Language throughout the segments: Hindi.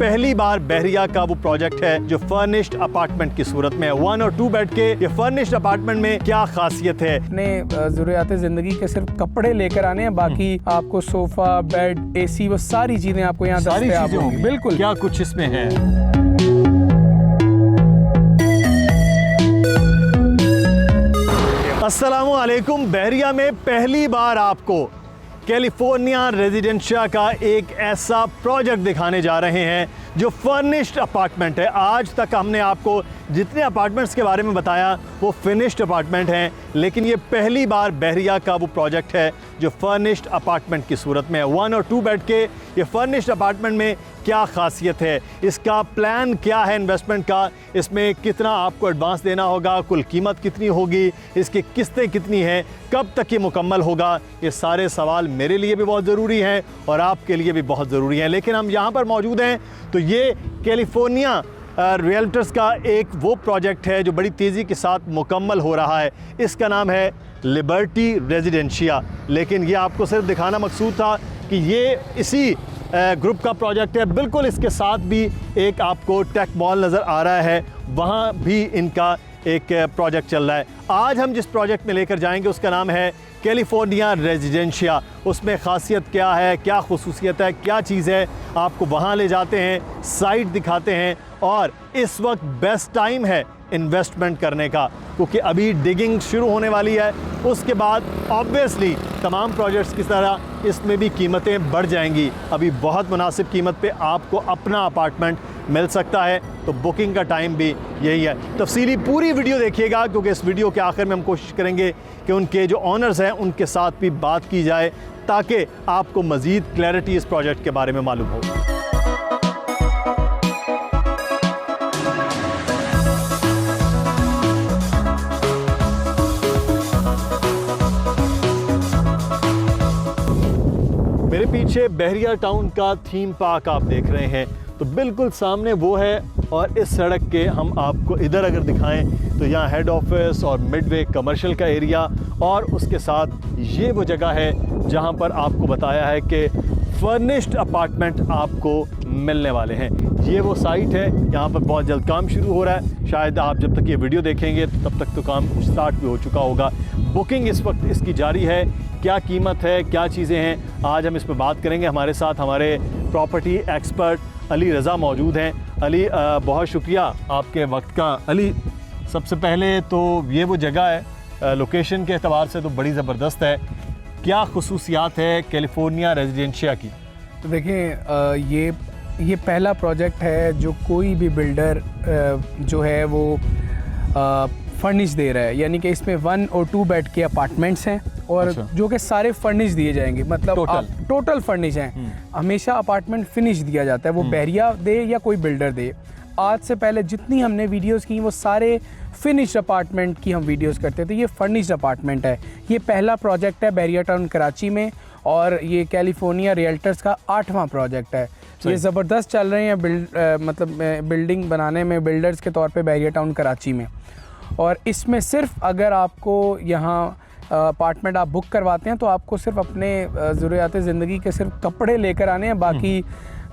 पहली बार बहरिया का वो प्रोजेक्ट है जो फर्निश्ड अपार्टमेंट की सूरत में है। 1 और 2 बेड के ये फर्निश्ड अपार्टमेंट में क्या खासियत है? अपने ज़रूरियात ज़िंदगी के सिर्फ कपड़े लेकर आने हैं, बाकी आपको सोफा, बेड, एसी, वो सारी चीजें आपको यहाँ दस्तयाब होंगी। बिल्कुल। क्या कुछ इसमें है? अस्सलामु अलैकुम। बहरिया में पहली बार आपको कैलिफोर्निया रेजिडेंशिया का एक ऐसा प्रोजेक्ट दिखाने जा रहे हैं जो फर्निश्ड अपार्टमेंट है। आज तक हमने आपको जितने अपार्टमेंट्स के बारे में बताया वो फिनिश्ड अपार्टमेंट हैं, लेकिन ये पहली बार बहरिया का वो प्रोजेक्ट है जो फर्निश्ड अपार्टमेंट की सूरत में है। 1 और 2 बेड के ये फर्निश्ड अपार्टमेंट में क्या खासियत है, इसका प्लान क्या है इन्वेस्टमेंट का, इसमें कितना आपको एडवांस देना होगा, कुल कीमत कितनी होगी, इसकी किस्तें कितनी हैं, कब तक ये मुकम्मल होगा, ये सारे सवाल मेरे लिए भी बहुत ज़रूरी हैं और आपके लिए भी बहुत ज़रूरी हैं। लेकिन हम यहाँ पर मौजूद हैं तो ये कैलिफोर्निया रियल्टर्स का एक वो प्रोजेक्ट है जो बड़ी तेज़ी के साथ मुकम्मल हो रहा है। इसका नाम है लिबर्टी रेजिडेंशिया। लेकिन ये आपको सिर्फ दिखाना मकसूद था कि ये इसी ग्रुप का प्रोजेक्ट है। बिल्कुल इसके साथ भी एक आपको टेक मॉल नज़र आ रहा है, वहाँ भी इनका एक प्रोजेक्ट चल रहा है। आज हम जिस प्रोजेक्ट में लेकर जाएंगे उसका नाम है कैलिफोर्निया रेजिडेंशिया। उसमें ख़ासियत क्या है, क्या खुसूसियत है, क्या चीज़ है, आपको वहाँ ले जाते हैं, साइट दिखाते हैं। और इस वक्त बेस्ट टाइम है इन्वेस्टमेंट करने का, क्योंकि अभी डिगिंग शुरू होने वाली है। उसके बाद ऑब्वियसली तमाम प्रोजेक्ट्स की तरह इसमें भी कीमतें बढ़ जाएंगी। अभी बहुत मुनासिब कीमत पे आपको अपना अपार्टमेंट मिल सकता है, तो बुकिंग का टाइम भी यही है। तफसीली पूरी वीडियो देखिएगा, क्योंकि इस वीडियो के आखिर में हम कोशिश करेंगे कि उनके जो ऑनर्स हैं उनके साथ भी बात की जाए, ताकि आपको मज़ीद क्लैरिटी इस प्रोजेक्ट के बारे में मालूम हो। मेरे पीछे बहरिया टाउन का थीम पार्क आप देख रहे हैं, तो बिल्कुल सामने वो है। और इस सड़क के हम आपको इधर अगर दिखाएं तो यहाँ हेड ऑफिस और मिडवे कमर्शियल का एरिया, और उसके साथ ये वो जगह है जहाँ पर आपको बताया है कि फर्निश्ड अपार्टमेंट आपको मिलने वाले हैं। ये वो साइट है, यहाँ पर बहुत जल्द काम शुरू हो रहा है। शायद आप जब तक ये वीडियो देखेंगे तो तब तक तो काम स्टार्ट भी हो चुका होगा। बुकिंग इस वक्त इसकी जारी है। क्या कीमत है, क्या चीज़ें हैं, आज हम इस पर बात करेंगे। हमारे साथ हमारे प्रॉपर्टी एक्सपर्ट अली रज़ा मौजूद हैं। अली, बहुत शुक्रिया आपके वक्त का। अली, सबसे पहले तो ये वो जगह है, लोकेशन के अतबार से तो बड़ी ज़बरदस्त है। क्या खुसूसियात है कैलिफोर्निया रेजिडेंशिया की? तो देखिए, ये पहला प्रोजेक्ट है जो कोई भी बिल्डर जो है वो फर्निश दे रहा है, यानी कि इसमें 1 और 2 बेड के अपार्टमेंट्स हैं और अच्छा। जो कि सारे फर्निश दिए जाएंगे, मतलब टोटल फर्निश हैं। हमेशा अपार्टमेंट फिनिश दिया जाता है, वो बहरिया दे या कोई बिल्डर दे। आज से पहले जितनी हमने वीडियोस की वो सारे फिनिश अपार्टमेंट की हम वीडियोस करते थे। ये फर्निश्ड अपार्टमेंट है। ये पहला प्रोजेक्ट है बहरिया टाउन कराची में, और ये कैलिफोर्निया रियल्टर्स का 8वां प्रोजेक्ट है। ये ज़बरदस्त चल रहे हैं बिल्डिंग बनाने में, बिल्डर्स के तौर पे बहरिया टाउन कराची में। और इसमें सिर्फ अगर आपको यहाँ अपार्टमेंट आप बुक करवाते हैं तो आपको सिर्फ अपने ज़रूरियात ज़िंदगी के सिर्फ कपड़े लेकर आने हैं, बाकी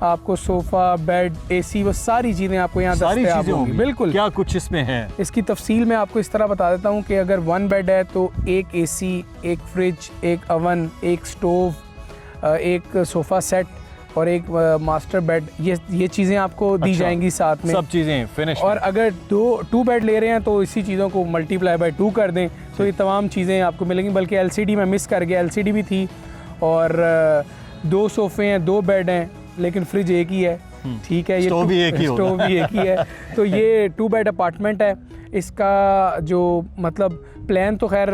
आपको सोफ़ा, बेड, एसी, वो सारी चीज़ें आपको यहाँ दस्तयाब होंगी। बिल्कुल। क्या कुछ इसमें है? इसकी तफसील मैं आपको इस तरह बता देता हूँ कि अगर 1 बेड है तो एक एसी, एक फ्रिज, एक ओवन, एक स्टोव, एक सोफ़ा सेट और एक मास्टर बेड, ये चीज़ें आपको दी जाएंगी साथ में, सब चीज़ें फिनिश। और अगर 2 बेड ले रहे हैं तो इसी चीज़ों को मल्टीप्लाई बाय 2 कर दें तो ये तमाम चीज़ें आपको मिलेंगी। बल्कि LCD में मिस कर गया, LCD भी थी, और 2 सोफ़े हैं, 2 बेड हैं, लेकिन फ्रिज एक ही है। ठीक है, ये स्टोव भी एक ही है। तो ये 2 बेड अपार्टमेंट है। इसका जो मतलब प्लान तो खैर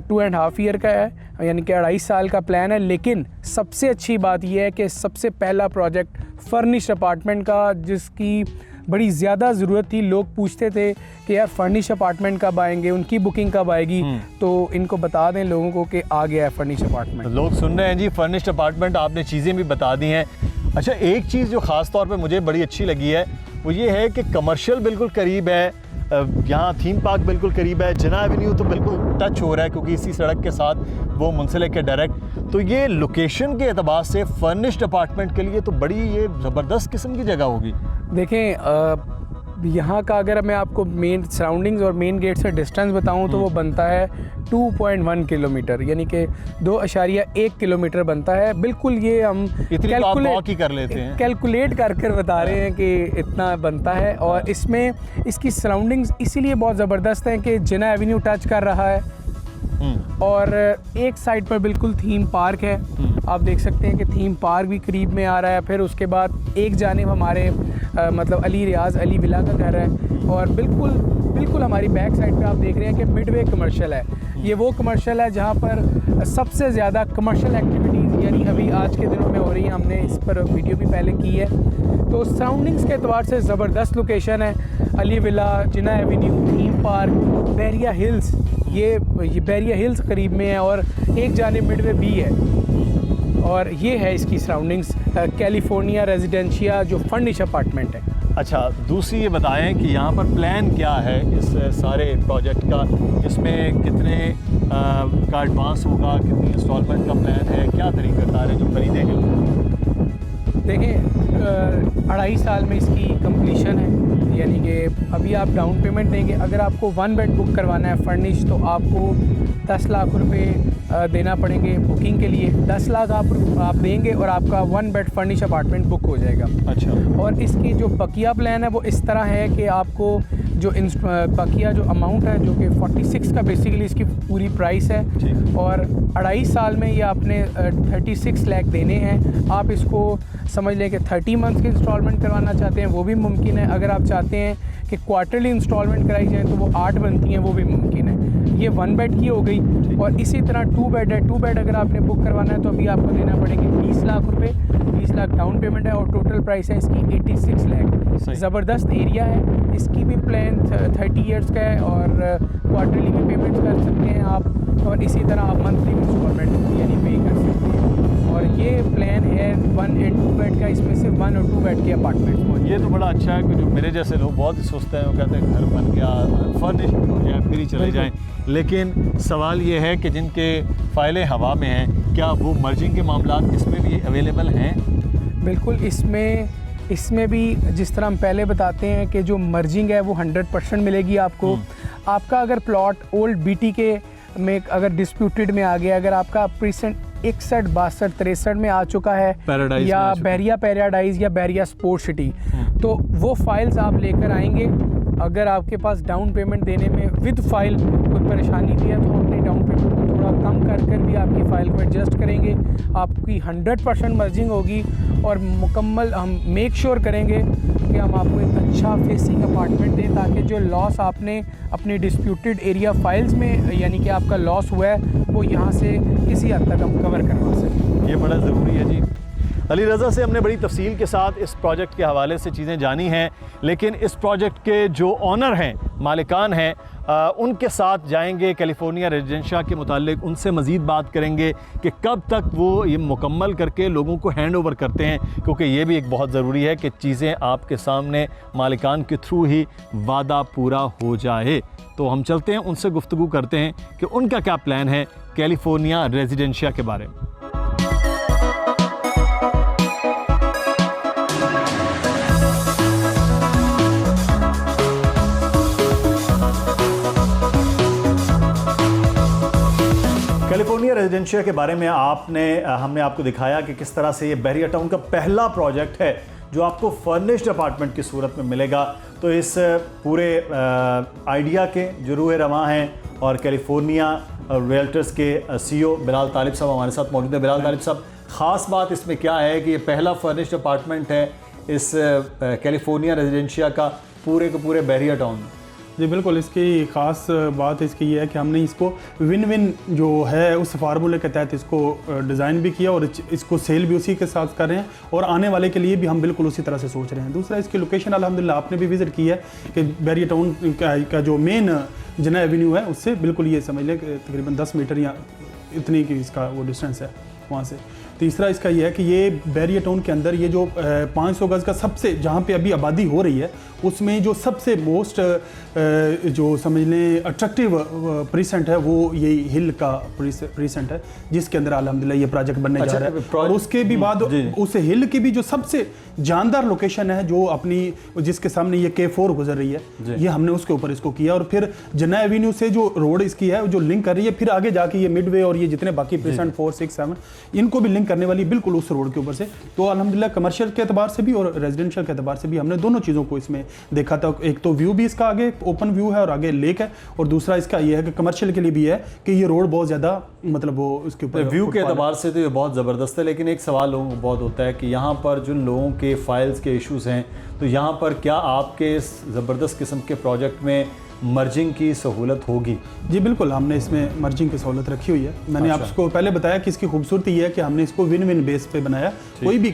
2.5 ईयर का है, यानी कि 2.5 साल का प्लान है। लेकिन सबसे अच्छी बात यह है कि सबसे पहला प्रोजेक्ट फर्निश अपार्टमेंट का, जिसकी बड़ी ज़्यादा ज़रूरत थी। लोग पूछते थे कि यार फर्निश अपार्टमेंट कब आएंगे, उनकी बुकिंग कब आएगी, तो इनको बता दें लोगों को कि आ गया है फर्निश अपार्टमेंट। तो लोग सुन रहे हैं जी, फर्निश्ड अपार्टमेंट, आपने चीज़ें भी बता दी हैं। अच्छा, एक चीज़ जो ख़ास तौर पे मुझे बड़ी अच्छी लगी है वो ये है कि कमर्शियल बिल्कुल करीब है, यहाँ थीम पार्क बिल्कुल करीब है, जिना एवेन्यू तो बिल्कुल टच हो रहा है क्योंकि इसी सड़क के साथ वो मुंसलिक है डायरेक्ट। तो ये लोकेशन के एतबार से फर्निश्ड अपार्टमेंट के लिए तो बड़ी ये ज़बरदस्त किस्म की जगह होगी। देखें यहाँ का अगर मैं आपको मेन सराउंडिंग्स और मेन गेट से डिस्टेंस बताऊँ तो वो बनता है 2.1 किलोमीटर, यानी कि 2.1 किलोमीटर बनता है। बिल्कुल ये हम कैलकुलेट कर बता रहे हैं कि इतना बनता है। और इसमें इसकी सराउंडिंग्स इसीलिए बहुत ज़बरदस्त हैं कि जिना एवेन्यू टच कर रहा है और एक साइड पर बिल्कुल थीम पार्क है। आप देख सकते हैं कि थीम पार्क भी करीब में आ रहा है। फिर उसके बाद एक जानिब हमारे मतलब अली रियाज अली विला का घर है और बिल्कुल हमारी बैक साइड पे आप देख रहे हैं कि मिडवे कमर्शियल है। ये वो कमर्शियल है जहाँ पर सबसे ज़्यादा कमर्शियल एक्टिविटीज़ यानी अभी आज के दिनों में हो रही हैं। हमने इस पर वीडियो भी पहले की है। तो सराउंडिंग्स के एतबार से ज़बरदस्त लोकेशन है। Ali Villa, Jinnah Avenue, theme park, Bahria Hills, ये बैरिया हिल्स करीब में है और एक जानिब मिडवे भी है। और ये है इसकी सराउंडिंग्स कैलिफोर्निया रेजिडेंशिया जो फर्निश अपार्टमेंट है। अच्छा, दूसरी ये बताएं कि यहाँ पर प्लान क्या है इस सारे प्रोजेक्ट का, इसमें कितने का एडवांस होगा, कितनी इंस्टॉलमेंट का प्लान है, क्या तरीक़ाकार है जो खरीदेंगे? देखें 2.5 साल में इसकी कंप्लीशन है, यानी कि अभी आप डाउन पेमेंट देंगे। अगर आपको 1 बेड बुक करवाना है फर्निश तो आपको 10 लाख रुपए देना पड़ेंगे बुकिंग के लिए। 10 लाख आप देंगे और आपका 1 बेड फर्निश अपार्टमेंट बुक हो जाएगा। अच्छा। और इसकी जो बकिया प्लान है वो इस तरह है कि आपको जो बकिया जो अमाउंट है जो कि 46 का बेसिकली इसकी पूरी प्राइस है और 2.5 साल में ये आपने 36 लाख देने हैं। आप इसको समझ लें कि 30 मंथ की इंस्टॉलमेंट करवाना चाहते हैं वो भी मुमकिन है। अगर आप चाहते हैं कि क्वार्टरली इंस्टॉलमेंट कराई जाए तो वो 8 बनती हैं, वो भी मुमकिन है। ये 1 बेड की हो गई। और इसी तरह 2 बेड है। 2 बेड अगर आपने बुक करवाना है तो अभी आपको देना पड़ेंगे 20 लाख रुपए। 20 लाख डाउन पेमेंट है और टोटल प्राइस है इसकी 86 लाख। ज़बरदस्त एरिया है। इसकी भी प्लान 30 ईयर्स का है और क्वार्टरली भी पेमेंट कर सकते हैं आप और इसी तरह आप मंथली इंस्टॉलमेंट यानी पे कर सकते हैं। और ये प्लान है 1 एंड 2 बेड का। इसमें सिर्फ 1 और 2 बेड के अपार्टमेंट्स मौजूद। ये तो बड़ा अच्छा है कि जो मेरे जैसे लोग बहुत ही सोचते हैं, वो कहते हैं घर बन गया, फर्निश हो जाए फिर ही चले जाएं। लेकिन सवाल ये है कि जिनके फ़ाइलें हवा में हैं, क्या वो मर्जिंग के मामला इसमें भी अवेलेबल हैं? बिल्कुल, इसमें भी जिस तरह हम पहले बताते हैं कि जो मर्जिंग है वो 100% मिलेगी आपको। आपका अगर प्लॉट ओल्ड बीटी के में अगर डिस्प्यूटेड में आ गया, अगर आपका प्रीसेंट 61, 62, 63 में आ चुका है या बैरिया पैराडाइज या बैरिया स्पोर्ट सिटी, तो वो फाइल्स आप लेकर आएंगे। अगर आपके पास डाउन पेमेंट देने में विद फाइल कोई परेशानी भी है तो हम अपनी डाउन पेमेंट को थोड़ा कम कर भी आपकी फ़ाइल को एडजस्ट करेंगे। आपकी 100% मर्जिंग होगी और मुकम्मल हम मेक श्योर करेंगे कि हम आपको एक अच्छा फेसिंग अपार्टमेंट दें ताकि जो लॉस आपने अपनी डिस्प्यूटेड एरिया फाइल्स में यानी कि आपका लॉस हुआ है वो यहाँ से किसी हद तक हम कवर करवा सकें। ये बड़ा ज़रूरी है जी। अली रज़ा से हमने बड़ी तफसील के साथ इस प्रोजेक्ट के हवाले से चीज़ें जानी हैं, लेकिन इस प्रोजेक्ट के जो ऑनर हैं, मालिकान हैं, उनके साथ जाएंगे कैलिफोर्निया रेजिडेंशिया के मुतालिक, उनसे मज़ीद बात करेंगे कि कब तक वो ये मुकम्मल करके लोगों को हैंड ओवर करते हैं, क्योंकि ये भी एक बहुत ज़रूरी है कि चीज़ें आपके सामने मालिकान के थ्रू ही वादा पूरा हो जाए। तो हम चलते हैं, उनसे गुफ्तगू करते हैं कि उनका क्या प्लान है कैलिफोर्निया रेजिडेंशिया के बारे में। कैलिफोर्निया रेजिडेंशिया के बारे में हमने आपको दिखाया कि किस तरह से ये बैरिया टाउन का पहला प्रोजेक्ट है जो आपको फर्निश्ड अपार्टमेंट की सूरत में मिलेगा। तो इस पूरे आइडिया के जो रूह रवां हैं और कैलिफोर्निया रियल्टर्स के CEO बिलाल तालिब साहब हमारे साथ मौजूद है। बिलाल तालिब साहब, ख़ास बात इसमें क्या है कि ये पहला फर्निश्ड अपार्टमेंट है इस कैलिफोर्निया रेजिडेंशिया का पूरे के पूरे बैरिया टाउन में? जी बिल्कुल, इसकी ख़ास बात इसकी ये है कि हमने इसको विन विन जो है उस फार्मूले के तहत इसको डिज़ाइन भी किया और इसको सेल भी उसी के साथ कर रहे हैं और आने वाले के लिए भी हम बिल्कुल उसी तरह से सोच रहे हैं। दूसरा, इसकी लोकेशन अल्हम्दुलिल्लाह आपने भी विज़िट की है कि बैरिया टाउन का जो मेन जिना एवेन्यू है उससे बिल्कुल ये समझ लें कि तकरीबन 10 मीटर या इतनी की इसका वो डिस्टेंस है वहाँ से। तीसरा इसका ये है कि ये बैरिया टाउन के अंदर ये जो 500 गज का सबसे जहाँ पे अभी आबादी हो रही है उसमें जो सबसे मोस्ट जो समझ लें अट्रैक्टिव प्रीसेंट है वो ये हिल का प्रीसेंट है, जिसके अंदर अल्हम्दुलिल्लाह ये प्रोजेक्ट बनने जा रहा है। और उसके भी बाद उस हिल की भी जो सबसे जानदार लोकेशन है जो अपनी जिसके सामने ये K4 गुजर रही है, ये हमने उसके ऊपर इसको किया। और फिर जना एवेन्यू से जो रोड इसकी है जो लिंक कर रही है, फिर आगे जाके ये मिडवे और ये जितने बाकी प्रीसेंट 4, 6, 7 इनको भी लिंक करने वाली बिल्कुल उस रोड के ऊपर से। तो अल्हम्दुलिल्लाह कमर्शियल के एतबार से भी और रेजिडेंशियल के एतबार से भी हमने दोनों चीज़ों को इसमें देखा था। एक तो व्यू भी इसका आगे ओपन व्यू है और आगे लेक है, और दूसरा इसका ये है कि कमर्शियल के लिए भी है कि ये रोड बहुत ज़्यादा मतलब वो इसके ऊपर व्यू के एतबार से तो ये बहुत ज़बरदस्त है। लेकिन एक सवाल लोगों को बहुत होता है कि यहाँ पर जिन लोगों के फाइल्स के इश्यूज़ हैं, तो यहाँ पर क्या आपके इस ज़बरदस्त किस्म के प्रोजेक्ट में मर्जिंग की सहूलत होगी? जी बिल्कुल, हमने इसमें मर्जिंग की सहूलत रखी हुई है। मैंने आपको पहले बताया कि इसकी खूबसूरती ये है कि हमने इसको विन विन बेस पे बनाया। कोई भी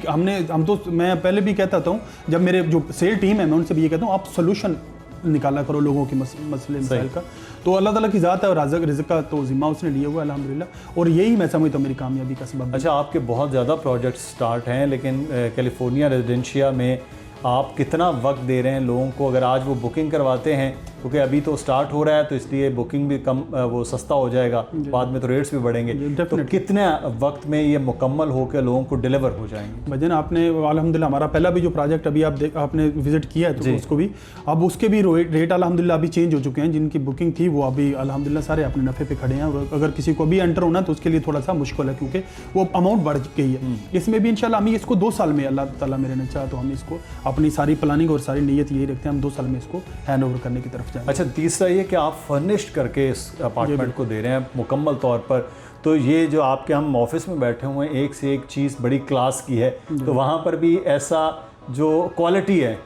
मैं पहले भी कहता हूँ, जब मेरे जो सेल टीम है मैं उनसे भी ये कहता हूँ आप सोल्यूशन निकाला करो लोगों की मसले मसाइल का। तो अल्लाह ताला की ज़ात है और रिज़्क़ का तो ज़िम्मा उसने लिया हुआ है अल्हम्दुलिल्लाह, और यही मैं समझता हूँ मेरी कामयाबी का सबब। अच्छा, आपके बहुत ज़्यादा प्रोजेक्ट स्टार्ट हैं, लेकिन कैलिफोर्निया रेजिडेंशिया में आप कितना वक्त दे रहे हैं लोगों को? अगर आज वो बुकिंग करवाते हैं, क्योंकि अभी तो स्टार्ट हो रहा है तो इसलिए बुकिंग भी कम वो सस्ता हो जाएगा, बाद में तो रेट्स भी बढ़ेंगे, तो कितने वक्त में ये मुकम्मल होकर लोगों को डिलीवर हो जाएंगे? भजन आपने अल्हम्दुलिल्लाह हमारा पहला भी जो प्रोजेक्ट अभी आपने विजिट किया है तो उसको भी अब उसके भी रेट अल्हम्दुलिल्लाह अभी चेंज हो चुके हैं। जिनकी बुकिंग थी वो अभी अल्हम्दुलिल्लाह सारे अपने नफ़े पे खड़े हैं, और अगर किसी को भी एंटर होना तो उसके लिए थोड़ा सा मुश्किल है क्योंकि वो अमाउंट बढ़ गई है। इसमें भी इंशाल्लाह हम इसको 2 साल में अल्लाह ताला मेरे ने चाहा तो हम इसको अपनी सारी प्लानिंग और सारी नीयत यही रखते हैं, हम 2 साल में इसको हैंड ओवर करने की तरफ जाएंगे। अच्छा, तीसरा ये कि आप फर्निश्ड करके इस अपार्टमेंट को दे रहे हैं मुकम्मल तौर पर, तो ये जो आपके हम ऑफिस में बैठे हुए हैं एक से एक चीज़ बड़ी क्लास की है, तो वहाँ पर भी ऐसा जो क्वालिटी है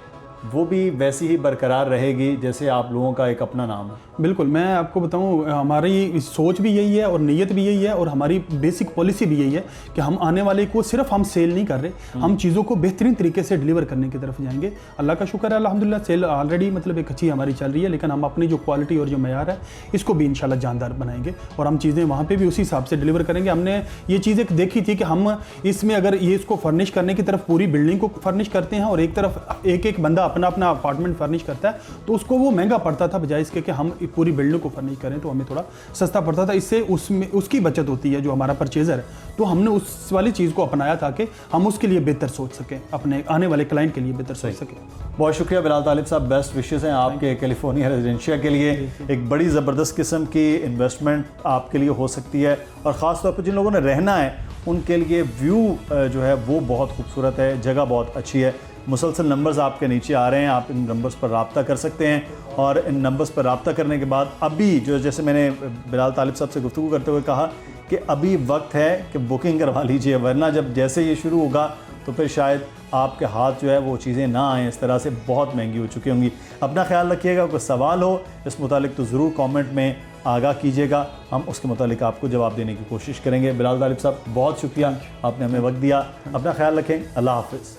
वो भी वैसी ही बरकरार रहेगी जैसे आप लोगों का एक अपना नाम है? बिल्कुल, मैं आपको बताऊं हमारी सोच भी यही है और नीयत भी यही है और हमारी बेसिक पॉलिसी भी यही है कि हम आने वाले को सिर्फ हम सेल नहीं कर रहे, हम चीज़ों को बेहतरीन तरीके से डिलीवर करने की तरफ जाएंगे। अल्लाह का शुक्र है अल्हम्दुलिल्लाह सेल ऑलरेडी मतलब एक अच्छी हमारी चल रही है, लेकिन हम अपनी जो क्वालिटी और जो मयार है इसको भी इंशाल्लाह जानदार बनाएंगे और हम चीज़ें वहाँ पर भी उसी हिसाब से डिलीवर करेंगे। हमने ये चीज़ देखी थी कि हम इसमें अगर ये इसको फर्निश करने की तरफ पूरी बिल्डिंग को फर्निश करते हैं और एक तरफ एक बंदा अपना अपना अपार्टमेंट फर्निश करता है तो उसको वो महंगा पड़ता था, बजाय इसके कि हम पूरी बिल्डिंग को फर्निश करें तो हमें थोड़ा सस्ता पड़ता था। इससे उसमें उसकी बचत होती है जो हमारा परचेजर है, तो हमने उस वाली चीज़ को अपनाया ताकि हम उसके लिए बेहतर सोच सकें, अपने आने वाले क्लाइंट के लिए बेहतर सोच सकें। बहुत शुक्रिया बिलाल तालिब साहब, बेस्ट विशेज़ हैं आपके कैलिफोर्निया रेजिडेंशिया के लिए। एक बड़ी ज़बरदस्त किस्म की इन्वेस्टमेंट आपके लिए हो सकती है, और ख़ास तौर पर जिन लोगों ने रहना है उनके लिए व्यू जो है वो बहुत खूबसूरत है, जगह बहुत अच्छी है। मुसलसल नंबर्स आपके नीचे आ रहे हैं, आप इन नंबर्स पर रब्ता कर सकते हैं, और इन नंबर्स पर रब्ता करने के बाद अभी जो जैसे मैंने बिलाल तालिब साहब से गुफ्तगू करते हुए कहा कि अभी वक्त है कि बुकिंग करवा लीजिए, वरना जब जैसे ये शुरू होगा तो फिर शायद आपके हाथ जो है वो चीज़ें ना आएँ, इस तरह से बहुत महंगी हो चुकी होंगी। अपना ख्याल रखिएगा, कोई सवाल हो इस मुतालिक तो ज़रूर कमेंट में आगाह कीजिएगा, हम उसके मुतालिक आपको जवाब देने की कोशिश करेंगे। बिलाल तालिब साहब बहुत शुक्रिया, आपने हमें वक्त दिया। अपना ख्याल रखें, अल्लाह हाफ़िज़।